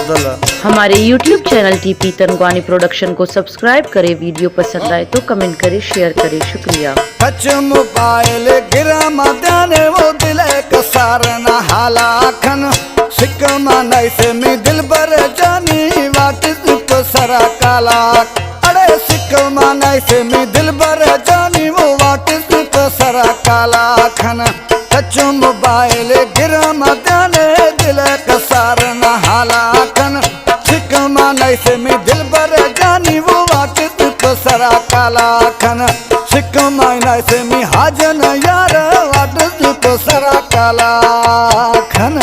बदला। हमारे YouTube channel TP तनगवानी production को सब्सक्राइब करें। वीडियो पसंद आए तो कमेंट करें, शेयर करें। शुक्रिया। टच मोबाइल गिरा माने वो दिल कसार न हालाखन सिक मानाई से मी दिल बर जानी वाट सरा काला। अरे सिक मानाई से मी दिल बर जानी वो वाट सरा काला खन। टच मोबाइल गिरा माने दिल कसार न हालाखन सिक मानाई से मी दिल बर जानी वो वाट सरा काला खन। सिक मानाई से मी हाजन यार वाट सरा काला खन।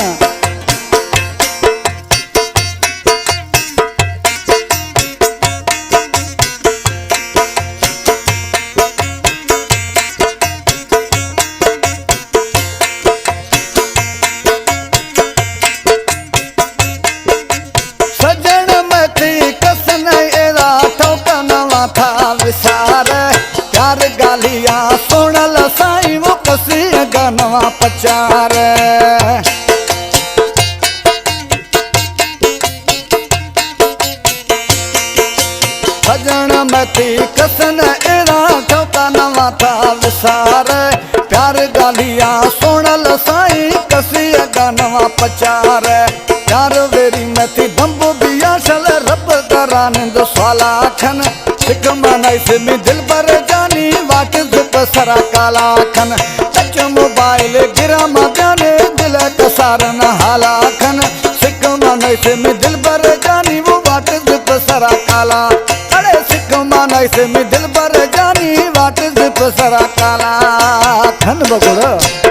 प्यार गालिया सुनल साई वो कसी गनवा पचार। सजन मती कसन एरा ठोका नवा था विसार। प्यार गालिया सुनल साई कसी गनवा पचार। प्यार वेरी मती दम्बो बिया शल रब दरानंद स्वाला खन। सिक मानाई से मी दिल बर जानी वाट सरा काला खन। टच मोबाइल गिरा माने दिल कसार न हाला खन। सिक मानाई से मी दिल बर जानी वो वाट सरा काला। अरे सिक मानाई से मी दिल बर जानी वाट सरा काला खन बगुड़।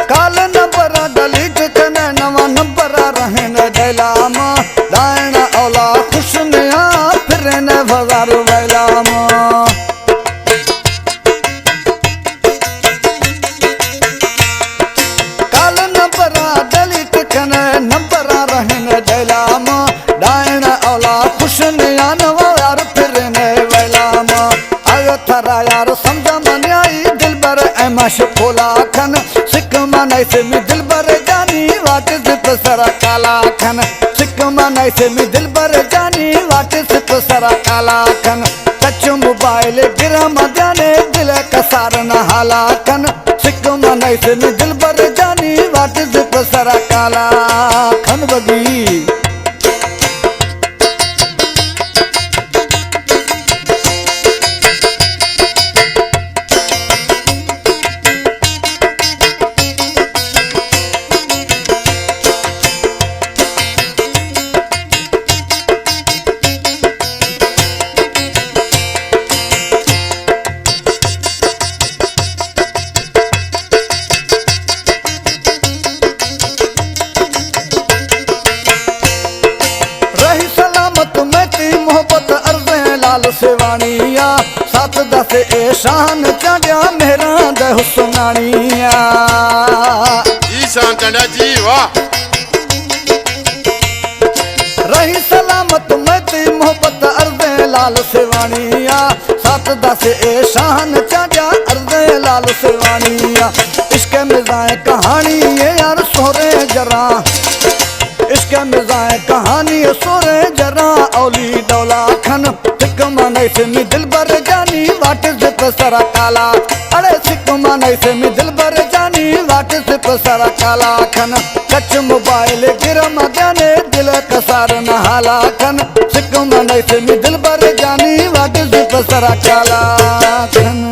काल नंबर डलीट कने नवा नंबर रहन डैलाम। दायण औला खुश नया फिर न भजार वैलाम। काल नंबर डलीट कने नंबर रहन डैलाम। दायण औला खुश नया नवा यार फिर न वैलाम। अग थरा यार समझ मन आई दिल बर ऐमाश खोला खन। सिक मानाई से मी दिल बर जानी वाट सरा काला खन। सिक मानाई से मी दिल बर जानी वाट सरा काला खन। टच मोबाइल गिरा माने दिल कसार न हाला खन। सिक मानाई से मी दिल बर जानी वाट सरा काला खन बगी। सेवानिया सात दस ए शान चढ़िया मेरा दे हुसनानिया। शान चढ़िया जी वाह। रही सलामत मती मोहब्बत अर्दे लाल सेवानिया। सात दस ए शान चढ़िया अर्दे लाल सेवानिया। इसके मिजाए कहानी ये यार सोरे जरा। इसके मिजाए कहानी सोरे जरा औली डौला खन। सिक मानाई से मी दिल बर जानी वाट सरा काला। अरे सिक मानाई से मी दिल बर जानी वाट सरा काला खन। टच मोबाइल गिरा माने दिल कसार न हाला खन। सिक मानाई से मी दिल बर जानी वाट सरा काला खन।